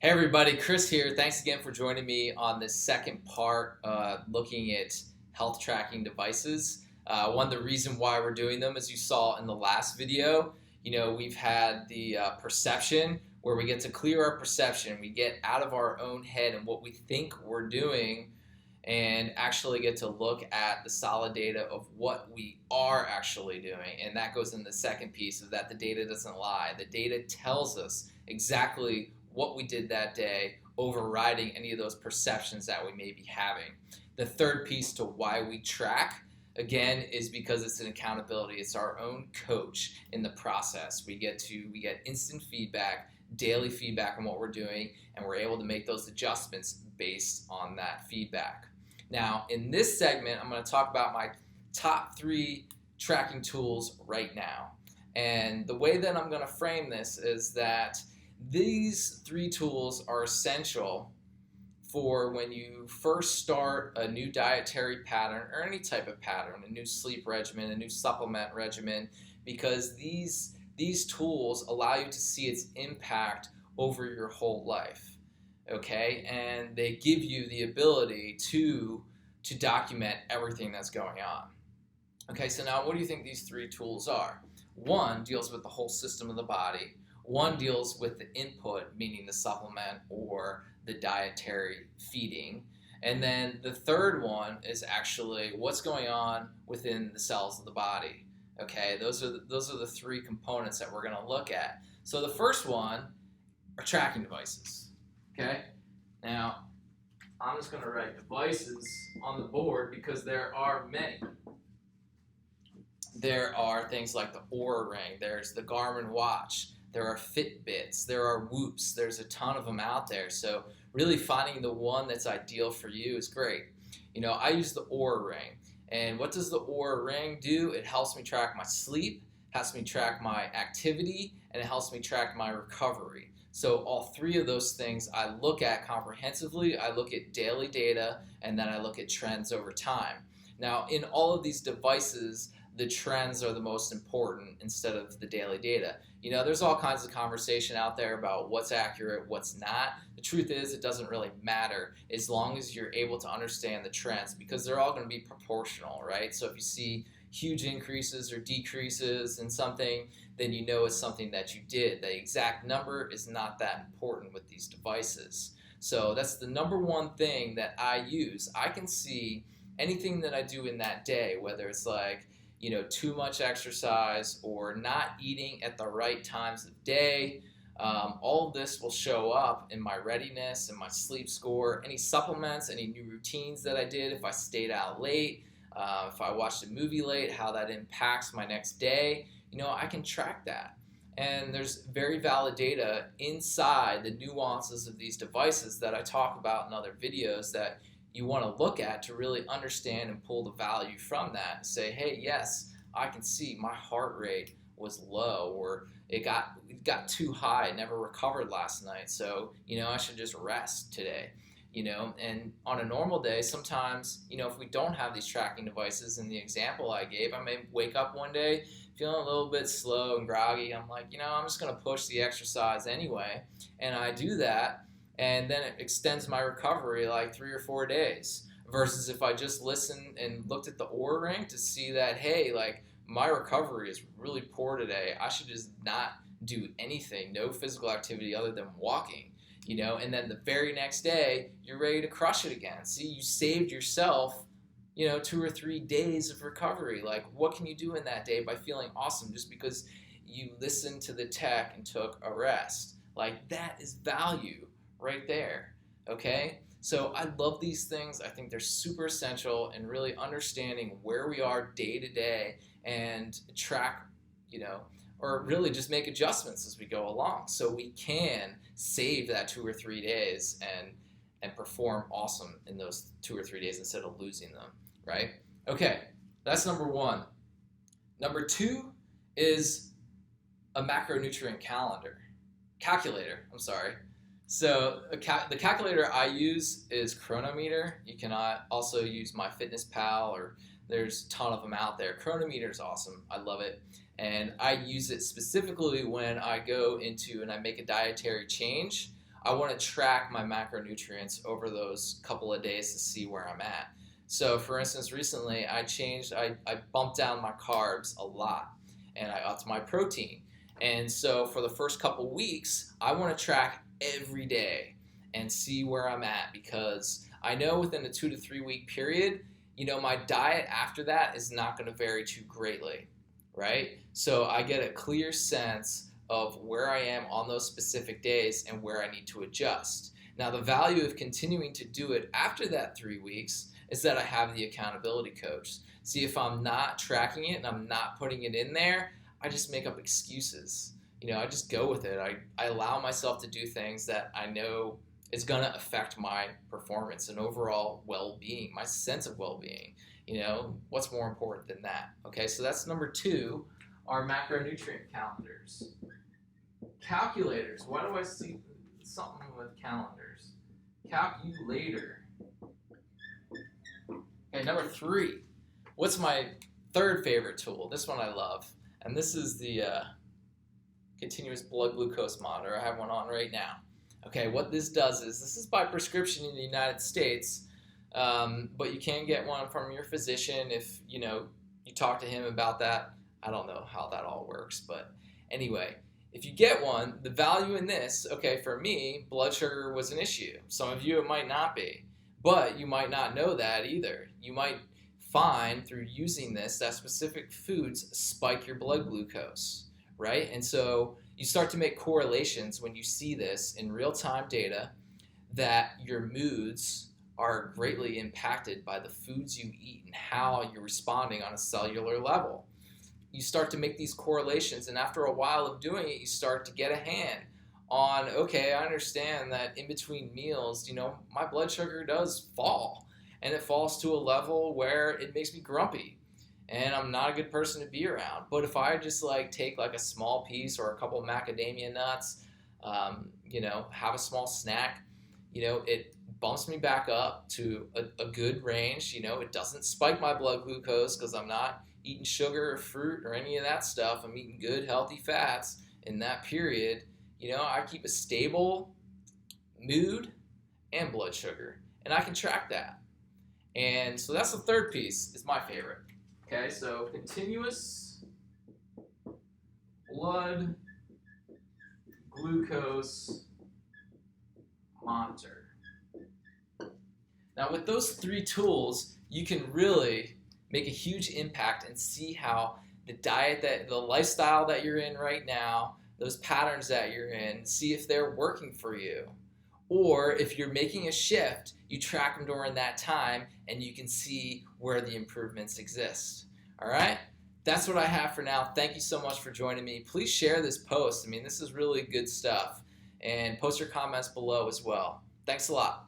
Hey everybody, Chris here. Thanks again for joining me on this second part looking at health tracking devices. One of the reason why we're doing them, as you saw in the last video, we've had the perception where we get to clear our perception. We get out of our own head and what we think we're doing and actually get to look at the solid data of what we are actually doing. And that goes in the second piece of that the data doesn't lie. The data tells us exactly what we did that day, overriding any of those perceptions that we may be having. The third piece to why we track, again, is because it's an accountability. It's our own coach in the process. We get instant feedback, daily feedback on what we're doing, and we're able to make those adjustments based on that feedback. Now, in this segment, I'm going to talk about my top 3 tracking tools right now. And the way that I'm going to frame this is that these 3 tools are essential for when you first start a new dietary pattern or any type of pattern, a new sleep regimen, a new supplement regimen, because these tools allow you to see its impact over your whole life. Okay, and they give you the ability to document everything that's going on. Okay, so now what do you think these 3 tools are? One deals with the whole system of the body. One deals with the input, meaning the supplement or the dietary feeding. And then the third one is actually what's going on within the cells of the body. Okay, those are the 3 components that we're going to look at. So the first one are tracking devices. Okay, now I'm just going to write devices on the board because there are many. There are things like the Oura Ring, there's the Garmin watch, there are Fitbits, there are Whoops, there's a ton of them out there. So really finding the one that's ideal for you is great. I use the Oura Ring. And what does the Oura Ring do? It helps me track my sleep, helps me track my activity, and it helps me track my recovery. So all 3 of those things I look at comprehensively. I look at daily data, and then I look at trends over time. Now, in all of these devices, the trends are the most important instead of the daily data. There's all kinds of conversation out there about what's accurate, what's not. The truth is, it doesn't really matter as long as you're able to understand the trends, because they're all going to be proportional, right? So if you see huge increases or decreases in something, then you know it's something that you did. The exact number is not that important with these devices. So that's the number one thing that I use. I can see anything that I do in that day, whether it's like, too much exercise or not eating at the right times of day. All of this will show up in my readiness and my sleep score, any supplements, any new routines that I did, if I stayed out late, if I watched a movie late, how that impacts my next day. I can track that. And there's very valid data inside the nuances of these devices that I talk about in other videos that you want to look at to really understand and pull the value from that and say, hey, yes, I can see my heart rate was low, or it got too high, never recovered last night, so I should just rest today. And on a normal day, sometimes, if we don't have these tracking devices, in the example I gave, I may wake up one day feeling a little bit slow and groggy. I'm like, I'm just going to push the exercise anyway, and I do that, and then it extends my recovery like 3 or 4 days. Versus if I just listened and looked at the Oura Ring to see that, hey, like my recovery is really poor today, I should just not do anything, no physical activity other than walking, and then the very next day you're ready to crush it again. See, you saved yourself, 2 or 3 days of recovery. Like, what can you do in that day by feeling awesome just because you listened to the tech and took a rest? Like, that is value right there, okay? So I love these things. I think they're super essential in really understanding where we are day to day and track, or really just make adjustments as we go along so we can save that 2 or 3 days and perform awesome in those 2 or 3 days instead of losing them, right? Okay, that's number 1. Number 2 is a macronutrient calculator. So the calculator I use is Chronometer. You can also use MyFitnessPal, or there's a ton of them out there. Chronometer is awesome. I love it. And I use it specifically when I go into and I make a dietary change. I want to track my macronutrients over those couple of days to see where I'm at. So for instance, recently I bumped down my carbs a lot and I upped my protein. And so for the first couple weeks, I want to track every day and see where I'm at, because I know within a 2 to 3 week period, my diet after that is not going to vary too greatly, right? So I get a clear sense of where I am on those specific days and where I need to adjust. Now, the value of continuing to do it after that 3 weeks is that I have the accountability coach. See, if I'm not tracking it and I'm not putting it in there, I just make up excuses. I just go with it. I allow myself to do things that I know is going to affect my performance and overall well-being, my sense of well-being. What's more important than that? Okay, so that's number 2, our macronutrient calendars. Calculators. Why do I see something with calendars? Calculator. Okay, number 3. What's my third favorite tool? This one I love. And this is the continuous blood glucose monitor. I have one on right now. Okay, what this does is, this is by prescription in the United States, but you can get one from your physician if you talk to him about that. I don't know how that all works, but anyway, if you get one, the value in this, okay, for me, blood sugar was an issue. Some of you, it might not be, but you might not know that either. You might find through using this that specific foods spike your blood glucose, right? And so you start to make correlations when you see this in real-time data that your moods are greatly impacted by the foods you eat and how you're responding on a cellular level. You start to make these correlations, and after a while of doing it, you start to get a hand on, okay, I understand that in between meals, my blood sugar does fall, and it falls to a level where it makes me grumpy, and I'm not a good person to be around. But if I just take a small piece or a couple of macadamia nuts, have a small snack, it bumps me back up to a good range. It doesn't spike my blood glucose because I'm not eating sugar or fruit or any of that stuff. I'm eating good, healthy fats in that period. I keep a stable mood and blood sugar, and I can track that. And so that's the third piece, is my favorite. Okay, so continuous blood glucose monitor. Now with those 3 tools, you can really make a huge impact and see how the lifestyle that you're in right now, those patterns that you're in, see if they're working for you. Or if you're making a shift, you track them during that time and you can see where the improvements exist. All right? That's what I have for now. Thank you so much for joining me. Please share this post. This is really good stuff. And post your comments below as well. Thanks a lot.